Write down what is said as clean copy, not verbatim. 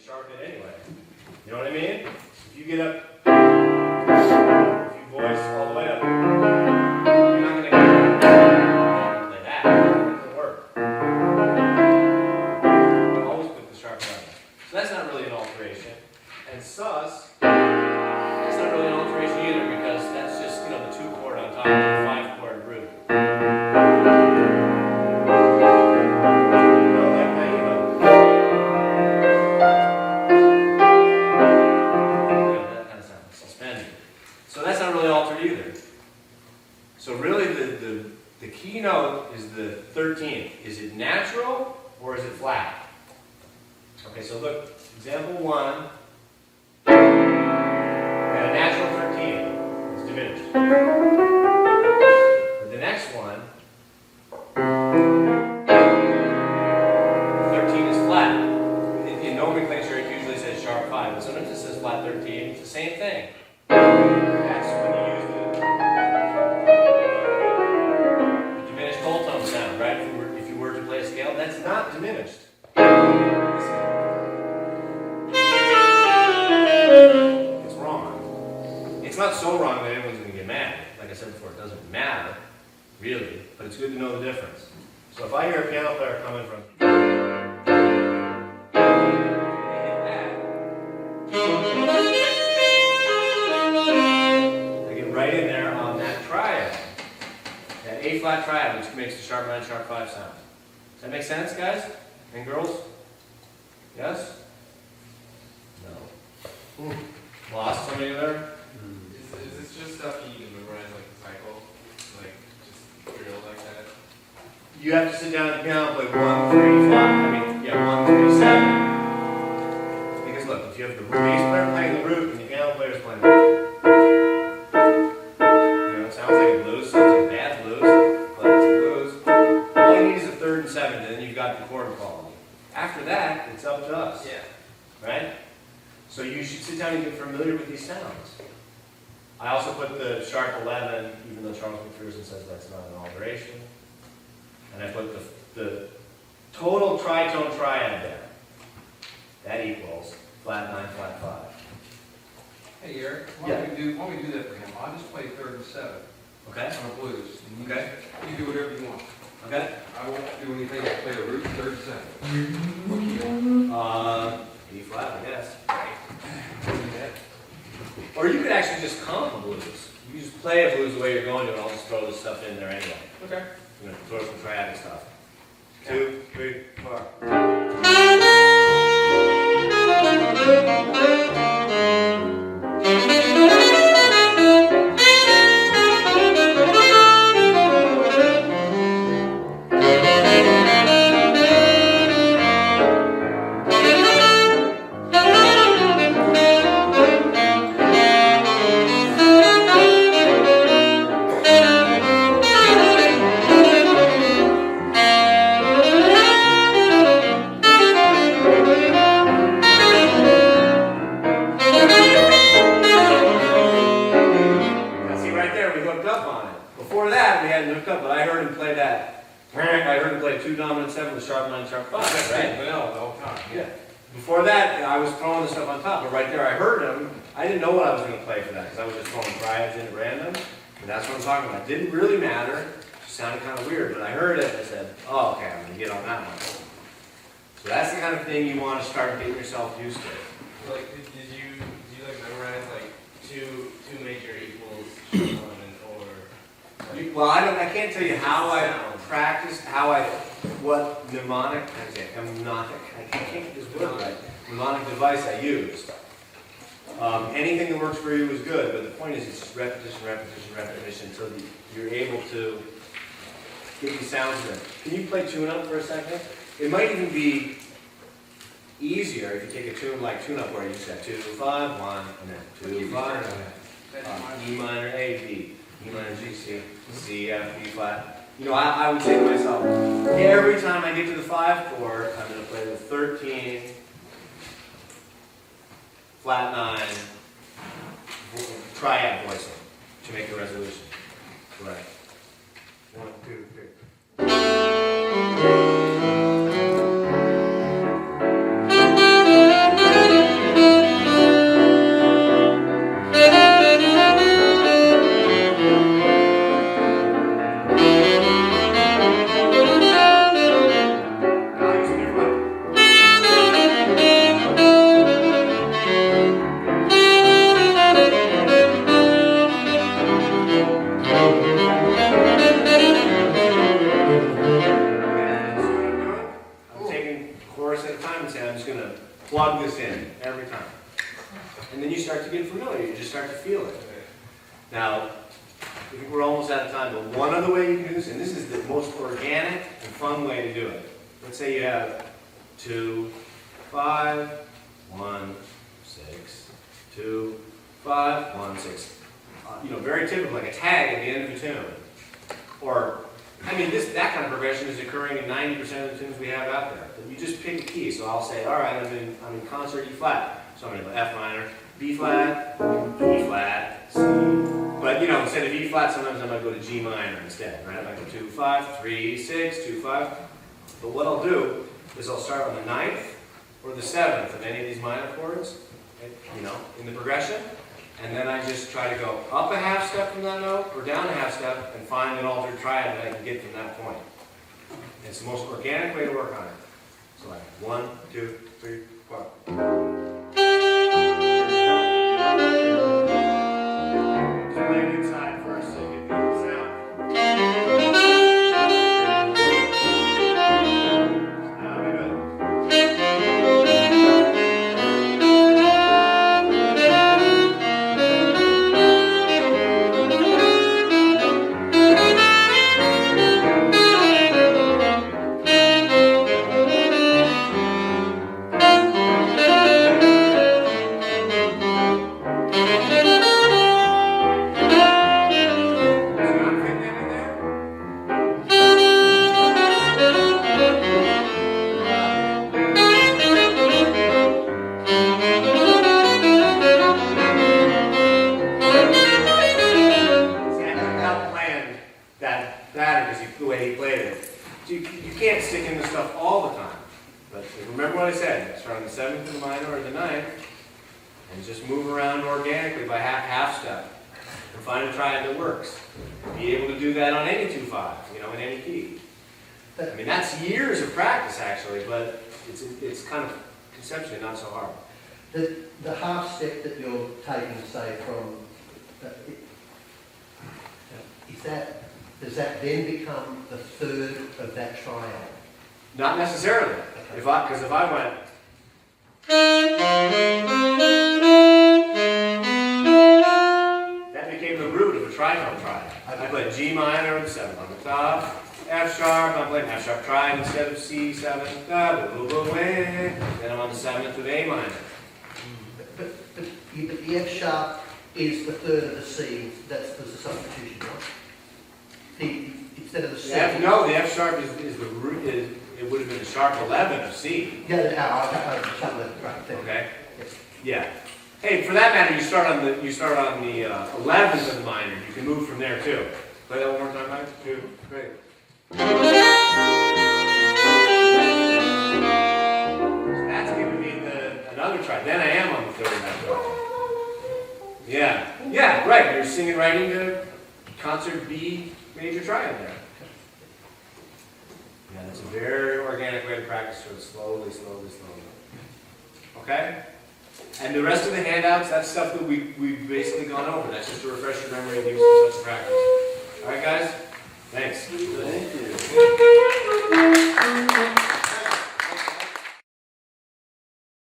sharp it anyway. You know what I mean? If you get up, if you voice all the way up, you're not going to play that. It doesn't work. Always put the sharp 11. So that's not really an alteration. And sus, that's not really an alteration either because that's just, you know, the 2 chord on top of the 5 chord root. So really the key note is the 13th. Is it natural or is it flat? Okay, so look, example 1. And a natural 13th. It's diminished. But the next one, 13 is flat. In nomenclature it usually says sharp 5, but sometimes it says flat 13. It's the same thing. That's when you use the diminished whole tone sound, right? If you were to play a scale, that's not diminished. It's wrong. It's not so wrong that anyone's going to get mad. Like I said before, it doesn't matter, really, but it's good to know the difference. So if I hear a piano player coming from right in there on that triad, that A flat triad, which makes the sharp 9, sharp 5 sound. Does that make sense, guys and girls? Yes? No. Lost somebody there? Is this just stuff you can memorize, like the cycle? Like, just drill like that? You have to sit down at the piano and play 1, 3, 5. I mean, yeah, 1, 3, 7. Because look, if you have the bass player playing the root and the piano player is playing the root, sounds like a blues, sounds like bad blues, but it's a blues. All you need is a 3rd and 7th, and then you've got the chord quality. After that, it's up to us. Yeah. Right? So you should sit down and get familiar with these sounds. I also put the sharp 11, even though Charles McPherson says that's not an alteration. And I put the total tritone triad there. That equals flat 9, flat 5. Hey Eric, why don't we do that for him? I'll just play 3rd and 7th Okay? on a blues. Okay. You do whatever you want. Okay? I won't do anything but play the root 3rd and 7th. E flat, I guess. Or you could actually just comp a blues. You just play a blues the way you're going to, and I'll just throw this stuff in there anyway. Okay. You know, throw some triadic stuff. 2, 3, 4. Before that, we hadn't hooked up, but I heard him play that. I heard him play 2 dominant 7 with sharp 9, sharp 5, right? Vanilla the whole time. Yeah. Before that, I was throwing the stuff on top, but right there I heard him. I didn't know what I was going to play for that because I was just throwing triads in at random. And that's what I'm talking about. It didn't really matter. It just sounded kind of weird, but I heard it and I said, oh, okay, I'm going to get on that one. So that's the kind of thing you want to start getting yourself used to. Like, did you like memorize like two major equals or? Well, I can't tell you how I practiced, what mnemonic, I can't get this word right, mnemonic device I used. Anything that works for you is good, but the point is it's just repetition, repetition, repetition until you're able to get these sounds in. Can you play tune-up for a second? It might even be easier if you take a tune like tune-up where you just have 2, 5, 1, and then 2, 5, E minor, A, B. E minor, G, C, C, F, B flat. You know, I would say to myself, every time I get to the 5 chord, I'm going to play the 13, flat 9, triad voicing to make the resolution. Right. 1, 2, 3. plug this in every time. And then you start to get familiar, you just start to feel it. Now, I think we're almost out of time, but one other way you can do this, and this is the most organic and fun way to do it. Let's say you have 2, 5, 1, 6, 2, 5, 1, 6. Very typical, like a tag at the end of a tune. Or, that kind of progression is occurring in 90% of the tunes we have out there. But you just pick a key. So I'll say, all right, I'm in concert E flat. So I'm going to go F minor, B flat, E flat, C. But instead of E flat, sometimes I might go to G minor instead, right? I might go 2, 5, 3, 6, 2, 5. But what I'll do is I'll start on the 9th or the 7th of any of these minor chords, in the progression. And then I just try to go up a half step from that note or down a half step and find an altered triad that I can get from that point. And it's the most organic way to work on it. So like 1, 2, 3, 4. Just play it inside first so you get the sound. Now we go. That's years of practice, actually, but it's kind of conceptually not so hard. The half step that you're taking, say, from, does that then become the third of that triad? Not necessarily. Okay. Because if I went, that became the root of a tritone triad. I played G minor and 7 on the top. F sharp, I'm playing F sharp triad instead of C, 7, then I'm on the 7th of A minor. But the F sharp is the third of the C, that's the substitution, right? Instead of the 7. No, the F sharp is the root, it would have been the sharp 11 of C. Yeah, sharp 11, right. Okay. Yes. Yeah. Hey, for that matter, you start on the 11th of the minor. You can move from there too. Play that one more time, Mike. 2, great. So that's giving me another triad. Then I am on the third of that triad. Yeah, right. You're singing right into concert B major triad there. Yeah, that's a very organic way to practice, so it's slowly. Okay? And the rest of the handouts, that's stuff that we've basically gone over. That's just to refresh your memory and give you some such practice.